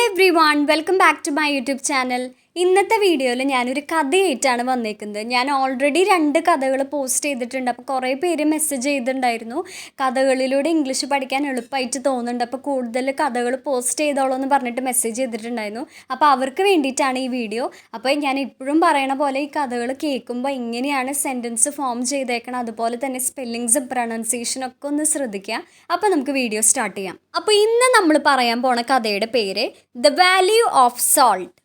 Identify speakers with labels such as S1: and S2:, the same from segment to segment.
S1: Everyone, welcome back to my YouTube channel. ഇന്നത്തെ വീഡിയോയിൽ ഞാനൊരു കഥയായിട്ടാണ് വന്നേക്കുന്നത്. ഞാൻ ഓൾറെഡി 2 കഥകൾ പോസ്റ്റ് ചെയ്തിട്ടുണ്ട്. അപ്പോൾ കുറേ പേര് മെസ്സേജ് ചെയ്തിട്ടുണ്ടായിരുന്നു, കഥകളിലൂടെ ഇംഗ്ലീഷ് പഠിക്കാൻ എളുപ്പമായിട്ട് തോന്നുന്നുണ്ട്, അപ്പോൾ കൂടുതൽ കഥകൾ പോസ്റ്റ് ചെയ്തോളൂ എന്ന് പറഞ്ഞിട്ട് മെസ്സേജ് ചെയ്തിട്ടുണ്ടായിരുന്നു. അപ്പോൾ അവർക്ക് വേണ്ടിയിട്ടാണ് ഈ വീഡിയോ. അപ്പോൾ ഞാൻ ഇപ്പോഴും പറയണ പോലെ ഈ കഥകൾ കേൾക്കുമ്പോൾ ഇങ്ങനെയാണ് സെൻറ്റൻസ് ഫോം ചെയ്തേക്കണം, അതുപോലെ തന്നെ സ്പെല്ലിങ്സും പ്രൊനൗൺസിയേഷനൊക്കെ ഒന്ന് ശ്രദ്ധിക്കുക. അപ്പോൾ നമുക്ക് വീഡിയോ സ്റ്റാർട്ട് ചെയ്യാം. അപ്പോൾ ഇന്ന് നമ്മൾ പറയാൻ പോണ കഥയുടെ പേര് ദ വാല്യൂ ഓഫ് സോൾട്ട്,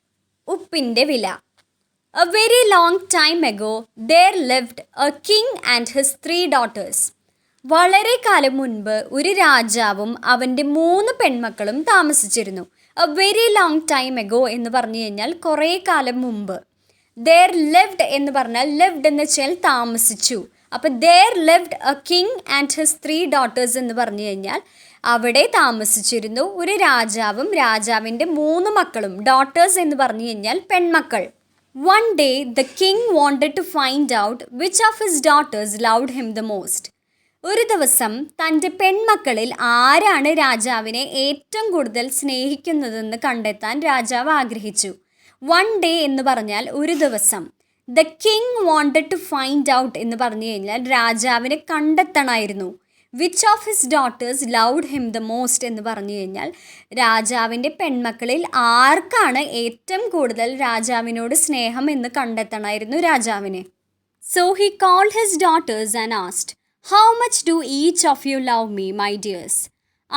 S1: ഉപ്പിൻ്റെ വില. A very long time ago, there lived a king and his 3 daughters. വളരെ കാലം മുൻപ് ഒരു രാജാവും അവൻ്റെ 3 പെൺമക്കളും താമസിച്ചിരുന്നു. A very long time ago എന്ന് പറഞ്ഞു കഴിഞ്ഞാൽ കുറേ കാലം മുമ്പ്. There lived എന്ന് പറഞ്ഞാൽ lived എന്ന് വെച്ചാൽ താമസിച്ചു. അപ്പോൾ there lived a king and his 3 daughters എന്ന് പറഞ്ഞു കഴിഞ്ഞാൽ അവിടെ താമസിച്ചിരുന്നു ഒരു രാജാവും രാജാവിൻ്റെ 3 മക്കളും. ഡോട്ടേഴ്സ് എന്ന് പറഞ്ഞു കഴിഞ്ഞാൽ പെൺമക്കൾ. One day the king wanted to find out which of his daughters loved him the most. ഒരു ദിവസം തൻ്റെ പെൺമക്കളിൽ ആരാണ് രാജാവിനെ ഏറ്റവും കൂടുതൽ സ്നേഹിക്കുന്നതെന്ന് കണ്ടെത്താൻ രാജാവ് ആഗ്രഹിച്ചു. One day എന്ന് പറഞ്ഞാൽ ഒരു ദിവസം. The king wanted to find out എന്ന് പറഞ്ഞു കഴിഞ്ഞാൽ രാജാവിനെ കണ്ടെത്തണമായിരുന്നു. Which of his daughters loved him the most എന്ന് പറഞ്ഞു കഴിഞ്ഞാൽ രാജാവിൻ്റെ പെൺമക്കളിൽ ആർക്കാണ് ഏറ്റവും കൂടുതൽ രാജാവിനോട് സ്നേഹം എന്ന് കണ്ടെത്തണമായിരുന്നു രാജാവിനെ. So he called his daughters and asked, how much do each of you love me my dears.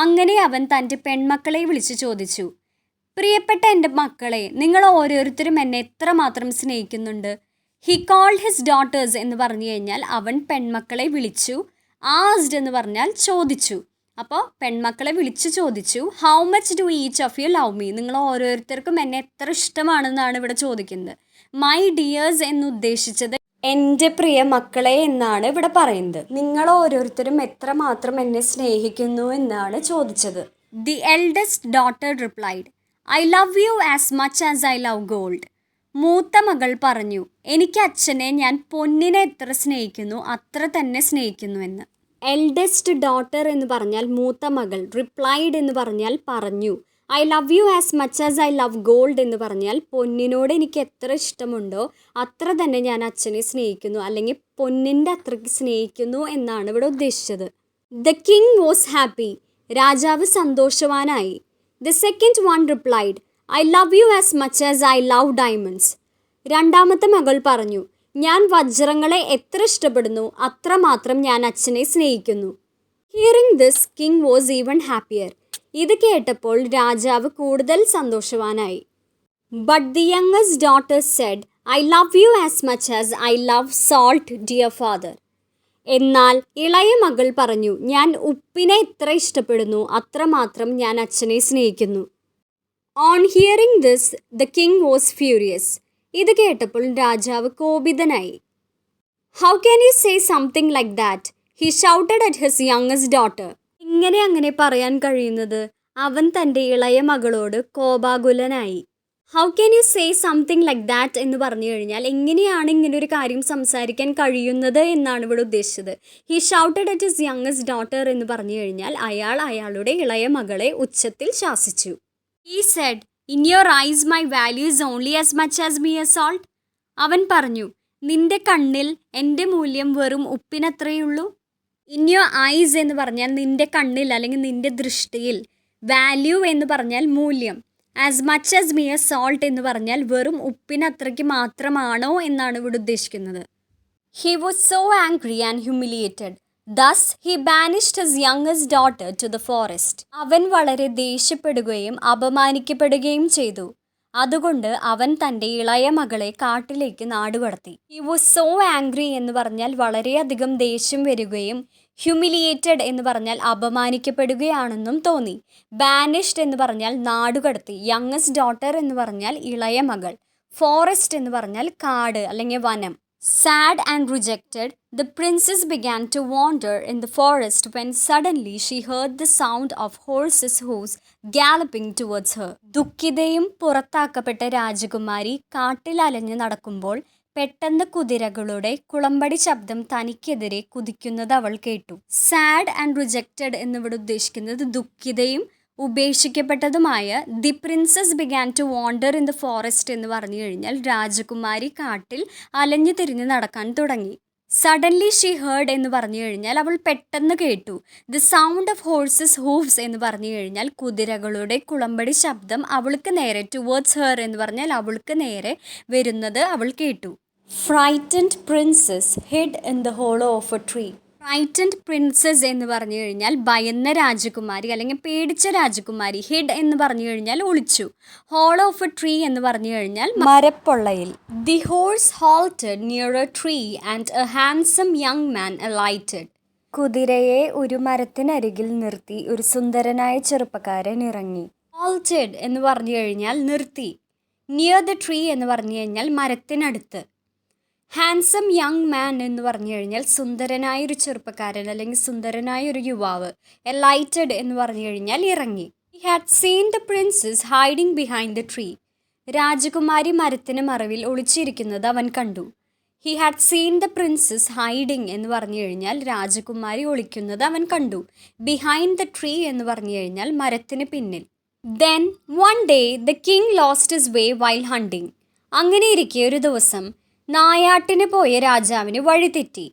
S1: അങ്ങനെ അവൻ തൻ്റെ പെൺമക്കളെ വിളിച്ചു ചോദിച്ചു, പ്രിയപ്പെട്ട എൻ്റെ മക്കളെ, നിങ്ങൾ ഓരോരുത്തരും എന്നെ എത്രമാത്രം സ്നേഹിക്കുന്നുണ്ട്. ഹി കോൾഡ് ഹിസ് ഡോട്ടേഴ്സ് എന്ന് പറഞ്ഞു കഴിഞ്ഞാൽ അവൻ പെൺമക്കളെ വിളിച്ചു. ആസ്ഡ് എന്ന് പറഞ്ഞാൽ ചോദിച്ചു. അപ്പോൾ പെൺമക്കളെ വിളിച്ച് ചോദിച്ചു, how much do each of you love me, നിങ്ങൾ ഓരോരുത്തർക്കും എന്നെ എത്ര ഇഷ്ടമാണെന്നാണ് ഇവിടെ ചോദിക്കുന്നത്. മൈ ഡിയേഴ്സ് എന്ന് ഉദ്ദേശിച്ചത് എൻ്റെ പ്രിയ മക്കളെ എന്നാണ് ഇവിടെ പറയുന്നത്. നിങ്ങൾ ഓരോരുത്തരും എത്രമാത്രം എന്നെ സ്നേഹിക്കുന്നു എന്നാണ് ചോദിച്ചത്. The eldest daughter replied, I love you as much as I love gold. മൂത്ത മകൾ പറഞ്ഞു, എനിക്ക് അച്ഛനെ ഞാൻ പൊന്നിനെ എത്ര സ്നേഹിക്കുന്നു അത്ര തന്നെ സ്നേഹിക്കുന്നു എന്ന്. എൽഡസ്റ്റ് ഡോട്ടർ എന്ന് പറഞ്ഞാൽ മൂത്ത മകൾ. റിപ്ലൈഡ് എന്ന് പറഞ്ഞാൽ പറഞ്ഞു. I love you as much as I love gold എന്ന് പറഞ്ഞാൽ പൊന്നിനോട് എനിക്ക് എത്ര ഇഷ്ടമുണ്ടോ അത്ര തന്നെ ഞാൻ അച്ഛനെ സ്നേഹിക്കുന്നു, അല്ലെങ്കിൽ പൊന്നിൻ്റെ അത്രയ്ക്ക് സ്നേഹിക്കുന്നു എന്നാണ് ഇവിടെ ഉദ്ദേശിച്ചത്. The king was happy. രാജാവ് സന്തോഷവാനായി. The second one replied, I love you as much as I love diamonds. രണ്ടാമത്തെ മകൾ പറഞ്ഞു, ഞാൻ വജ്രങ്ങളെ എത്ര ഇഷ്ടപ്പെടുന്നു അത്രമാത്രം ഞാൻ അച്ഛനെ സ്നേഹിക്കുന്നു. Hearing this king was even happier. ഇത് കേട്ടപ്പോൾ രാജാവ് കൂടുതൽ സന്തോഷവാനായി. But the youngest daughter said, I love you as much as I love salt dear father. എന്നാൽ ഇളയ മകൾ പറഞ്ഞു, ഞാൻ ഉപ്പിനെ എത്ര ഇഷ്ടപ്പെടുന്നു അത്രമാത്രം ഞാൻ അച്ഛനെ സ്നേഹിക്കുന്നു. On hearing this the king was furious. ഇത് കേട്ടപ്പോൾ രാജാവ് കോപിതനായി. How can you say something like that, he shouted at his youngest daughter. ഇങ്ങനെ അങ്ങനെ പറയാൻ കഴിയുന്നത്? അവൻ തൻ്റെ ഇളയ മകളോട് കോപാകുലനായി. How can you say something like that എന്ന് പറഞ്ഞു കഴിഞ്ഞാൽ എങ്ങനെയാണ് ഇങ്ങനൊരു കാര്യം സംസാരിക്കാൻ കഴിയുന്നത് എന്നാണ് ഇവിടെ ഉദ്ദേശിച്ചത്. He shouted at his youngest daughter എന്ന് പറഞ്ഞു കഴിഞ്ഞാൽ അയാൾ അയാളുടെ ഇളയ മകളെ ഉച്ചത്തിൽ ശാസിച്ചു. He said, in your eyes my value is only as much as mere salt. അവൻ പറഞ്ഞു, നിന്റെ കണ്ണിൽ എൻ്റെ മൂല്യം വെറും ഉപ്പിനത്രയുള്ളൂ. ഇൻ യുവർ ഐസ് എന്ന് പറഞ്ഞാൽ നിന്റെ കണ്ണിൽ അല്ലെങ്കിൽ നിന്റെ ദൃഷ്ടിയിൽ. വാല്യൂ എന്ന് പറഞ്ഞാൽ മൂല്യം. As much as mere salt എന്ന് പറഞ്ഞാൽ വെറും ഉപ്പിനത്രയ്ക്ക് മാത്രമാണോ എന്നാണ് ഇവിടെ ഉദ്ദേശിക്കുന്നത്. He was so angry and humiliated. Thus he banished his youngest daughter to the forest. അവൻ വളരെ ദേഷ്യപ്പെടുകയും അപമാനിക്കപ്പെടുകയും ചെയ്തു. അതുകൊണ്ട് അവൻ തൻ്റെ ഇളയ മകളെ കാട്ടിലേക്ക് നാടുകടത്തി. He was so angry എന്ന് പറഞ്ഞാൽ വളരെയധികം ദേഷ്യം വരികയും, ഹ്യൂമിലിയേറ്റഡ് എന്ന് പറഞ്ഞാൽ അപമാനിക്കപ്പെടുകയാണെന്നും തോന്നി. ബാനിഷ്ഡ് എന്ന് പറഞ്ഞാൽ നാടുകടത്തി. യങ്ങസ്റ്റ് ഡോട്ടർ എന്ന് പറഞ്ഞാൽ ഇളയ മകൾ. ഫോറസ്റ്റ് എന്ന് പറഞ്ഞാൽ കാട് അല്ലെങ്കിൽ വനം. Sad and rejected, the princess began to wander in the forest when suddenly she heard the sound of horses' hooves galloping towards her. ദുഃഖിതയും പുറത്താക്കപ്പെട്ട രാജകുമാരി കാട്ടിൽ അലഞ്ഞു നടക്കുമ്പോൾ പെട്ടെന്ന് കുതിരകളുടെ കുളമ്പടി ശബ്ദം തനിക്കെതിരെ കുതിക്കുന്നത് അവൾ കേട്ടു. സാഡ് ആൻഡ് റിജക്റ്റഡ് എന്നിവിടെ ഉദ്ദേശിക്കുന്നത് ദുഃഖിതയും ഉപേക്ഷിക്കപ്പെട്ടതുമായ the princess began to wander in the forest എന്ന് പറഞ്ഞു കഴിഞ്ഞാൽ രാജകുമാരി കാട്ടിൽ അലഞ്ഞു തിരിഞ്ഞ് നടക്കാൻ തുടങ്ങി. സഡൻലി ഷീ ഹേർഡ് എന്ന് പറഞ്ഞു കഴിഞ്ഞാൽ അവൾ പെട്ടെന്ന് കേട്ടു. ദി സൗണ്ട് ഓഫ് ഹോഴ്സസ് ഹൂവ്സ് എന്ന് പറഞ്ഞു കഴിഞ്ഞാൽ കുതിരകളുടെ കുളമ്പടി ശബ്ദം അവൾക്ക് നേരെ, ടുവേർഡ്സ് ഹെർ എന്ന് പറഞ്ഞാൽ അവൾക്ക് നേരെ വരുന്നത് അവൾ കേട്ടു. Frightened princess ഹിഡ് in the hollow of A tree. Frightened princess എന്ന് പറഞ്ഞു കഴിഞ്ഞാൽ ഭയന്ന രാജകുമാരി അല്ലെങ്കിൽ പേടിച്ച രാജകുമാരി. ഹിഡ് എന്ന് പറഞ്ഞു കഴിഞ്ഞാൽ ഒളിച്ചു. ഹോൾ ഓഫ് എ ട്രീ എന്ന് പറഞ്ഞു കഴിഞ്ഞാൽ മരപ്പൊള്ളയിൽ. The horse halted near a tree and a handsome young man alighted. കുതിരയെ ഒരു മരത്തിനരികിൽ നിർത്തി ഒരു സുന്ദരനായ ചെറുപ്പക്കാരൻ ഇറങ്ങി. ഹോൾട്ടഡ് എന്ന് പറഞ്ഞു കഴിഞ്ഞാൽ നിർത്തി. നിയർ ദ ട്രീ എന്ന് പറഞ്ഞു കഴിഞ്ഞാൽ മരത്തിനടുത്ത്. ഹാൻസം യങ് മാൻ എന്ന് പറഞ്ഞു കഴിഞ്ഞാൽ സുന്ദരനായൊരു ചെറുപ്പക്കാരൻ അല്ലെങ്കിൽ സുന്ദരനായൊരു യുവാവ്. എലൈറ്റഡ് എന്ന് പറഞ്ഞു കഴിഞ്ഞാൽ ഇറങ്ങി. He had seen the prince's hiding behind the tree. രാജകുമാരി മരത്തിന് മറവിൽ ഒളിച്ചിരിക്കുന്നത് അവൻ കണ്ടു. He had seen the prince's hiding എന്ന് പറഞ്ഞു കഴിഞ്ഞാൽ രാജകുമാരി ഒളിക്കുന്നത് അവൻ കണ്ടു. ബിഹൈൻഡ് ദ ട്രീ എന്ന് പറഞ്ഞു കഴിഞ്ഞാൽ മരത്തിന് പിന്നിൽ. Then one day the king lost his way while hunting. അങ്ങനെയിരിക്കെ ഒരു ദിവസം നായാട്ടിന് പോയ രാജാവിന് വഴിതെറ്റി.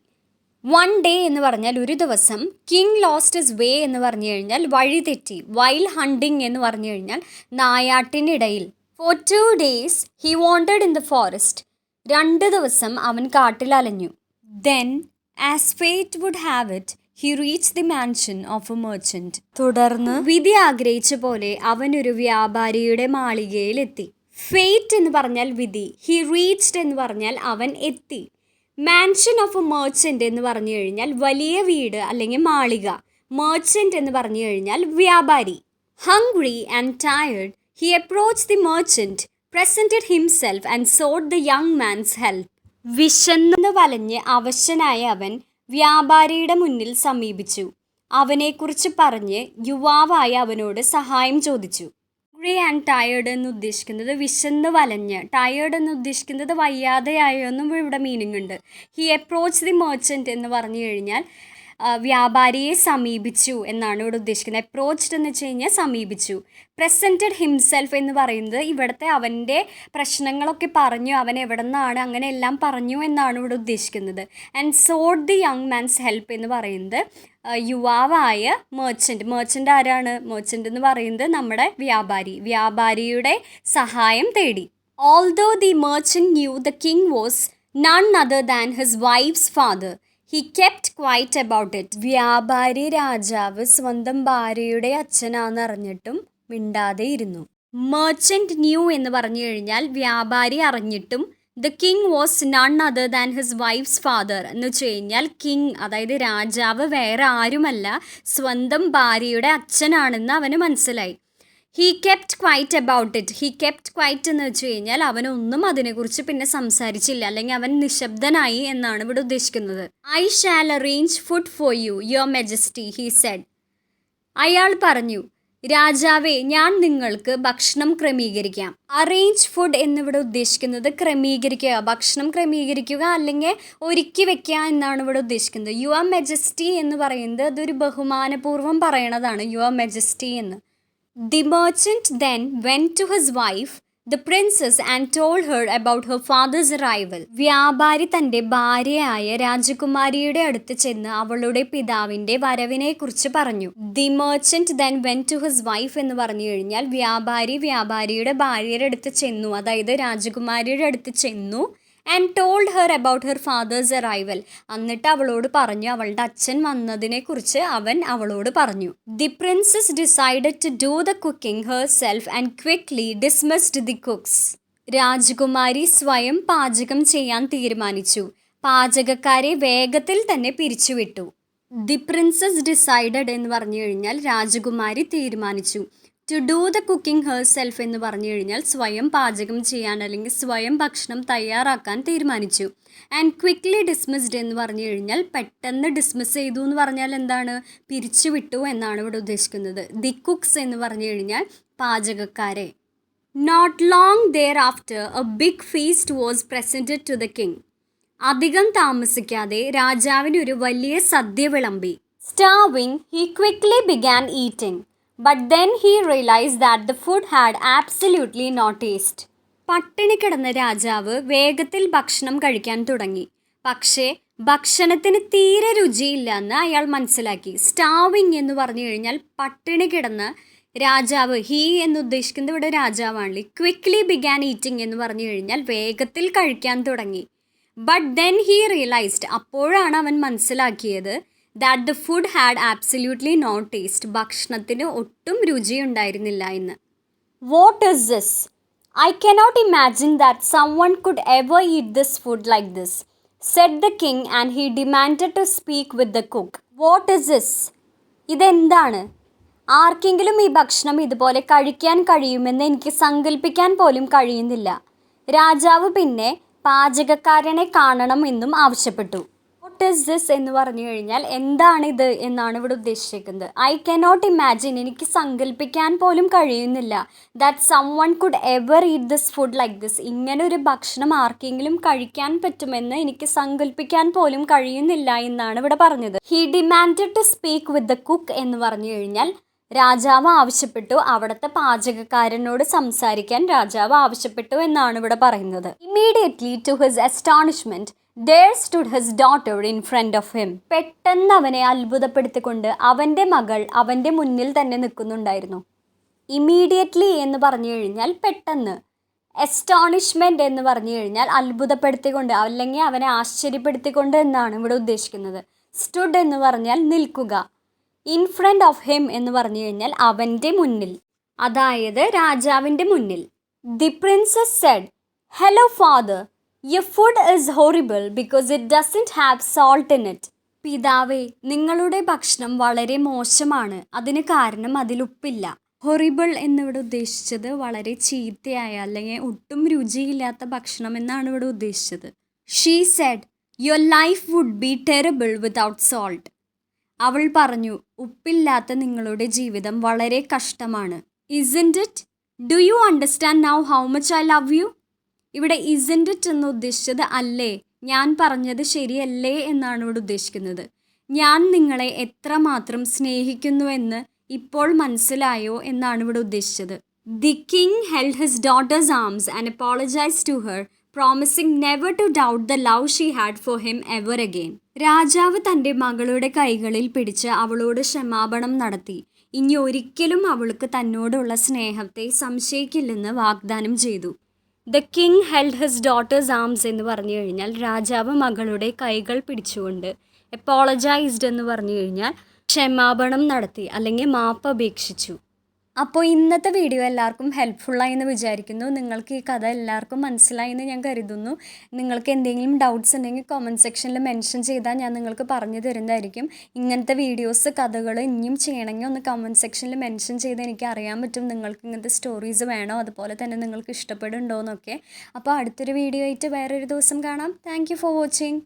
S1: വൺ ഡേ എന്ന് പറഞ്ഞാൽ ഒരു ദിവസം. കിങ് ലോസ്റ്റ് ഹിസ് വേ എന്ന് പറഞ്ഞു കഴിഞ്ഞാൽ വഴിതെറ്റി. വൈൽ ഹണ്ടിങ് എന്ന് പറഞ്ഞു കഴിഞ്ഞാൽ നായാട്ടിനിടയിൽ. For 2 days he wandered in the forest. 2 ദിവസം അവൻ കാട്ടിൽ അലഞ്ഞു. Then as fate would have it he reach the mansion of a merchant. തുടർന്ന് വിധി ആഗ്രഹിച്ച പോലെ അവൻ ഒരു വ്യാപാരിയുടെ മാളികയിലെത്തി. ഫേറ്റ് എന്ന് പറഞ്ഞാൽ വിധി. ഹി റീച്ച്ഡ് എന്ന് പറഞ്ഞാൽ അവൻ എത്തി. മാൻഷൻ ഓഫ് എ മെർച്ചൻ്റ് എന്ന് പറഞ്ഞു കഴിഞ്ഞാൽ വലിയ വീട് അല്ലെങ്കിൽ മാളിക. മെർച്ചൻ്റ് എന്ന് പറഞ്ഞു കഴിഞ്ഞാൽ വ്യാപാരി. Hungry and tired he approached the merchant, presented himself and സോഡ് the young man's help. വിശന്ന് വലഞ്ഞ് അവശനായ അവൻ വ്യാപാരിയുടെ മുന്നിൽ സമീപിച്ചു. അവനെക്കുറിച്ച് പറഞ്ഞ് യുവാവായ അവനോട് സഹായം ചോദിച്ചു. ഹംഗ്രി ആൻഡ് ടയേർഡ് എന്ന് ഉദ്ദേശിക്കുന്നത് വിശന്ന് വലഞ്ഞ്. ടയേർഡ് എന്ന് ഉദ്ദേശിക്കുന്നത് വയ്യാതെയായോ എന്നും ഇവിടെ മീനിങ് ഉണ്ട്. ഹി അപ്രോച്ച് ദി മെർച്ചൻ്റ് എന്ന് പറഞ്ഞു കഴിഞ്ഞാൽ വ്യാപാരിയെ സമീപിച്ചു എന്നാണ് ഇവിടെ ഉദ്ദേശിക്കുന്നത്. അപ്രോച്ച്ഡ് എന്ന് വെച്ച് കഴിഞ്ഞാൽ സമീപിച്ചു. പ്രസൻറ്റഡ് ഹിംസെൽഫ് എന്ന് പറയുന്നത് ഇവിടുത്തെ അവൻ്റെ പ്രശ്നങ്ങളൊക്കെ പറഞ്ഞു, അവൻ എവിടെ നിന്നാണ് അങ്ങനെ എല്ലാം പറഞ്ഞു എന്നാണ് ഇവിടെ ഉദ്ദേശിക്കുന്നത്. And sought the young man's help എന്ന് പറയുന്നത് യുവാവായ മെർച്ചൻ്റ്. മെർച്ചൻ്റ് ആരാണ്? മെർച്ചൻ്റ് എന്ന് പറയുന്നത് നമ്മുടെ വ്യാപാരിയുടെ സഹായം തേടി. Although the merchant knew the king was none other than his wife's father, he kept quiet about it. വ്യാപാരി രാജാവ് സ്വന്തം ഭാര്യയുടെ അച്ഛനാണെന്നറിഞ്ഞിട്ടും മിണ്ടാതെ ഇരുന്നു. മെർച്ചൻ്റ് ന്യൂ എന്ന് പറഞ്ഞു കഴിഞ്ഞാൽ വ്യാപാരി അറിഞ്ഞിട്ടും the king was none other than his wife's father എന്ന് വെച്ച് കഴിഞ്ഞാൽ കിങ് അതായത് രാജാവ് വേറെ ആരുമല്ല സ്വന്തം ഭാര്യയുടെ അച്ഛനാണെന്ന് അവന് മനസ്സിലായി. He kept quiet about it. He kept quite എന്ന് വെച്ച് കഴിഞ്ഞാൽ അവനൊന്നും അതിനെക്കുറിച്ച് പിന്നെ സംസാരിച്ചില്ല, അല്ലെങ്കിൽ അവൻ നിശബ്ദനായി എന്നാണ് ഇവിടെ ഉദ്ദേശിക്കുന്നത്. I shall arrange food for you your majesty he said. അയാൾ പറഞ്ഞു, രാജാവേ ഞാൻ നിങ്ങൾക്ക് ഭക്ഷണം ക്രമീകരിക്കാം. അറേഞ്ച് ഫുഡ് എന്നിവിടെ ഉദ്ദേശിക്കുന്നത് ക്രമീകരിക്കുക, ഭക്ഷണം ക്രമീകരിക്കുക അല്ലെങ്കിൽ ഒരുക്കി വെക്കുക എന്നാണ് ഇവിടെ ഉദ്ദേശിക്കുന്നത്. യുവർ മെജസ്റ്റി എന്ന് പറയുന്നത് അതൊരു ബഹുമാനപൂർവ്വം പറയണതാണ്, യുവർ മെജസ്റ്റി എന്ന്. The merchant then went to his wife, the princess, and told her about her father's arrival. വ്യാപാരി തൻ്റെ ഭാര്യയായ രാജകുമാരിയുടെ അടുത്ത് ചെന്ന് അവളുടെ പിതാവിൻ്റെ വരവിനെക്കുറിച്ച് പറഞ്ഞു. The merchant then went to his wife എന്ന് പറഞ്ഞു കഴിഞ്ഞാൽ വ്യാപാരിയുടെ ഭാര്യയുടെ അടുത്ത് ചെന്നു, അതായത് രാജകുമാരിയുടെ അടുത്ത് ചെന്നു. And told her about her father's arrival. എന്നിട്ട് അവളോട് പറഞ്ഞു, അവളുടെ അച്ഛൻ വന്നതിനെക്കുറിച്ച് അവൻ അവളോട് പറഞ്ഞു. The princess decided to do the cooking herself and quickly dismissed the cooks. രാജകുമാരി സ്വയം പാചകം ചെയ്യാൻ തീരുമാനിച്ചു. പാചകക്കാരെ വേഗത്തിൽ തന്നെ പിരിച്ചുവിട്ടു. ദി പ്രിൻസസ് ഡിസൈഡഡ് എന്ന് പറഞ്ഞു കഴിഞ്ഞാൽ രാജകുമാരി തീരുമാനിച്ചു. To do the cooking herself എന്ന് പറഞ്ഞു കഴിഞ്ഞാൽ സ്വയം പാചകം ചെയ്യാൻ അല്ലെങ്കിൽ സ്വയം ഭക്ഷണം തയ്യാറാക്കാൻ തീരുമാനിച്ചു. ആൻഡ് ക്വിക്ക്ലി ഡിസ്മിസ്ഡ് എന്ന് പറഞ്ഞു കഴിഞ്ഞാൽ പെട്ടെന്ന് ഡിസ്മിസ് ചെയ്തു എന്ന് പറഞ്ഞാൽ എന്താണ്? പിരിച്ചുവിട്ടു എന്നാണ് ഇവിടെ ഉദ്ദേശിക്കുന്നത്. ദി കുക്സ് എന്ന് പറഞ്ഞു കഴിഞ്ഞാൽ പാചകക്കാരെ. Not long thereafter a big feast was presented to the king. അധികം താമസിക്കാതെ രാജാവിന് ഒരു വലിയ സദ്യ വിളമ്പി. Starving he quickly began eating. But then he realized that the food had absolutely no taste. പട്ടിണി കിടന്ന രാജാവ് വേഗത്തിൽ ഭക്ഷണം കഴിക്കാൻ തുടങ്ങി. പക്ഷേ ഭക്ഷണത്തിന് തീരെ രുചിയില്ല എന്ന് അയാൾ മനസ്സിലാക്കി. സ്റ്റാവിങ് എന്ന് പറഞ്ഞു കഴിഞ്ഞാൽ പട്ടിണി കിടന്ന രാജാവ്, ഹീ എന്ന് ഉദ്ദേശിക്കുന്നത് ഇവിടെ രാജാവാണല്ലേ. ക്വിക്ക്ലി ബിഗാൻ ഈറ്റിംഗ് എന്ന് പറഞ്ഞു കഴിഞ്ഞാൽ വേഗത്തിൽ കഴിക്കാൻ തുടങ്ങി. ബട്ട് ദെൻ ഹീ റിയലൈസ്ഡ്, അപ്പോഴാണ് അവൻ മനസ്സിലാക്കിയത്, that the food had absolutely no taste, ഭക്ഷണത്തിന് ഒട്ടും രുചിയുണ്ടായിരുന്നില്ല എന്ന്. What is this? I cannot imagine that someone could ever eat this food like this, said the king, and he demanded to speak with the cook. What is this? ഇതെന്താണ്? ആർക്കെങ്കിലും ഈ ഭക്ഷണം ഇതുപോലെ കഴിക്കാൻ കഴിയുമെന്ന് എനിക്ക് സങ്കല്പിക്കാൻ പോലും കഴിയുന്നില്ല. രാജാവ് പിന്നെ പാചകക്കാരനെ കാണണം എന്നും ആവശ്യപ്പെട്ടു. വാട്ട് ഈസ് ദിസ് എന്ന് പറഞ്ഞു കഴിഞ്ഞാൽ എന്താണിത് എന്നാണ് ഇവിടെ ഉദ്ദേശിക്കുന്നത്. ഐ കനോട്ട് ഇമാജിൻ, എനിക്ക് സങ്കല്പിക്കാൻ പോലും കഴിയുന്നില്ല, that someone could ever eat this food like this, ഇങ്ങനെ ഒരു ഭക്ഷണം ആർക്കെങ്കിലും കഴിക്കാൻ പറ്റുമെന്ന് എനിക്ക് സങ്കല്പിക്കാൻ പോലും കഴിയുന്നില്ല എന്നാണ് ഇവിടെ പറഞ്ഞത്. He demanded to speak with the cook എന്ന് പറഞ്ഞു കഴിഞ്ഞാൽ രാജാവ് ആവശ്യപ്പെട്ടു, അവിടുത്തെ പാചകക്കാരനോട് സംസാരിക്കാൻ രാജാവ് ആവശ്യപ്പെട്ടു എന്നാണ് ഇവിടെ പറയുന്നത്. Immediately to his astonishment there stood his daughter in front of him. പെട്ടെന്ന് അവനെ അത്ഭുതപ്പെടുത്തിക്കൊണ്ട് അവൻ്റെ മകൾ അവൻ്റെ മുന്നിൽ തന്നെ നിൽക്കുന്നുണ്ടായിരുന്നു. ഇമ്മീഡിയറ്റ്ലി എന്ന് പറഞ്ഞു കഴിഞ്ഞാൽ പെട്ടെന്ന്, എസ്റ്റോണിഷ്മെൻറ്റ് എന്ന് പറഞ്ഞു കഴിഞ്ഞാൽ അത്ഭുതപ്പെടുത്തിക്കൊണ്ട് അല്ലെങ്കിൽ അവനെ ആശ്ചര്യപ്പെടുത്തിക്കൊണ്ട് എന്നാണ് ഇവിടെ ഉദ്ദേശിക്കുന്നത്. സ്റ്റുഡ് എന്ന് പറഞ്ഞാൽ നിൽക്കുക. ഇൻ ഫ്രണ്ട് ഓഫ് ഹിം എന്ന് പറഞ്ഞു കഴിഞ്ഞാൽ അവൻ്റെ മുന്നിൽ, അതായത് രാജാവിൻ്റെ മുന്നിൽ. The princess said, hello father, your food is horrible because it doesn't have salt in it. പിതാവേ, നിങ്ങളുടെ ഭക്ഷണം വളരെ മോശമാണ്, അതിന് കാരണം അതിൽ ഉപ്പില്ല. ഹൊറിബിൾ എന്നിവിടെ ഉദ്ദേശിച്ചത് വളരെ ചീത്തയായ അല്ലെങ്കിൽ ഒട്ടും രുചിയില്ലാത്ത ഭക്ഷണം എന്നാണ് ഇവിടെ ഉദ്ദേശിച്ചത്. She said, your life would be terrible without salt. അവൾ പറഞ്ഞു, ഉപ്പില്ലാത്ത നിങ്ങളുടെ ജീവിതം വളരെ കഷ്ടമാണ്. Isn't it? Do you understand now how much I love you? ഇവിടെ isn't it എന്ന് ഉദ്ദേശിച്ചത് അല്ലേ, ഞാൻ പറഞ്ഞത് ശരിയല്ലേ എന്നാണ് ഇവിടെ ഉദ്ദേശിക്കുന്നത്. ഞാൻ നിങ്ങളെ എത്രമാത്രം സ്നേഹിക്കുന്നുവെന്ന് ഇപ്പോൾ മനസ്സിലായോ എന്നാണ് ഇവിടെ ഉദ്ദേശിച്ചത്. The king held his daughter's arms and apologise to her, promising never to doubt the love she had for him ever again. രാജാവ് തൻ്റെ മകളുടെ കൈകളിൽ പിടിച്ച് അവളോട് ക്ഷമാപണം നടത്തി, ഇനി ഒരിക്കലും അവൾക്ക് തന്നോടുള്ള സ്നേഹത്തെ സംശയിക്കില്ലെന്ന് വാഗ്ദാനം ചെയ്തു. The king held his daughter's arms എന്ന് പറഞ്ഞു കഴിഞ്ഞാൽ രാജാവ് മകളുടെ കൈകൾ പിടിച്ചുകൊണ്ട്, എപ്പോളജൈസ്ഡ് എന്ന് പറഞ്ഞു കഴിഞ്ഞാൽ ക്ഷമാപണം നടത്തി അല്ലെങ്കിൽ മാപ്പ് അപേക്ഷിച്ചു. അപ്പോൾ ഇന്നത്തെ വീഡിയോ എല്ലാവർക്കും ഹെൽപ്ഫുള്ളായി എന്ന് വിചാരിക്കുന്നു. നിങ്ങൾക്ക് ഈ കഥ എല്ലാവർക്കും മനസ്സിലായി എന്ന് ഞാൻ കരുതുന്നു. നിങ്ങൾക്ക് എന്തെങ്കിലും ഡൗട്ട്സ് ഉണ്ടെങ്കിൽ കമൻറ്റ് സെക്ഷനിൽ മെൻഷൻ ചെയ്താൽ ഞാൻ നിങ്ങൾക്ക് പറഞ്ഞു തരുന്നതായിരിക്കും. ഇങ്ങനത്തെ വീഡിയോസ്, കഥകൾ ഇനിയും ചെയ്യണമെങ്കിൽ ഒന്ന് കമൻറ്റ് സെക്ഷനിൽ മെൻഷൻ ചെയ്ത് എനിക്ക് അറിയാൻ പറ്റും നിങ്ങൾക്ക് ഇങ്ങനത്തെ സ്റ്റോറീസ് വേണോ, അതുപോലെ തന്നെ നിങ്ങൾക്ക് ഇഷ്ടപ്പെടുന്നുണ്ടോ എന്നൊക്കെ. അപ്പോൾ അടുത്തൊരു വീഡിയോ ആയിട്ട് വേറൊരു ദിവസം കാണാം. Thank you for watching.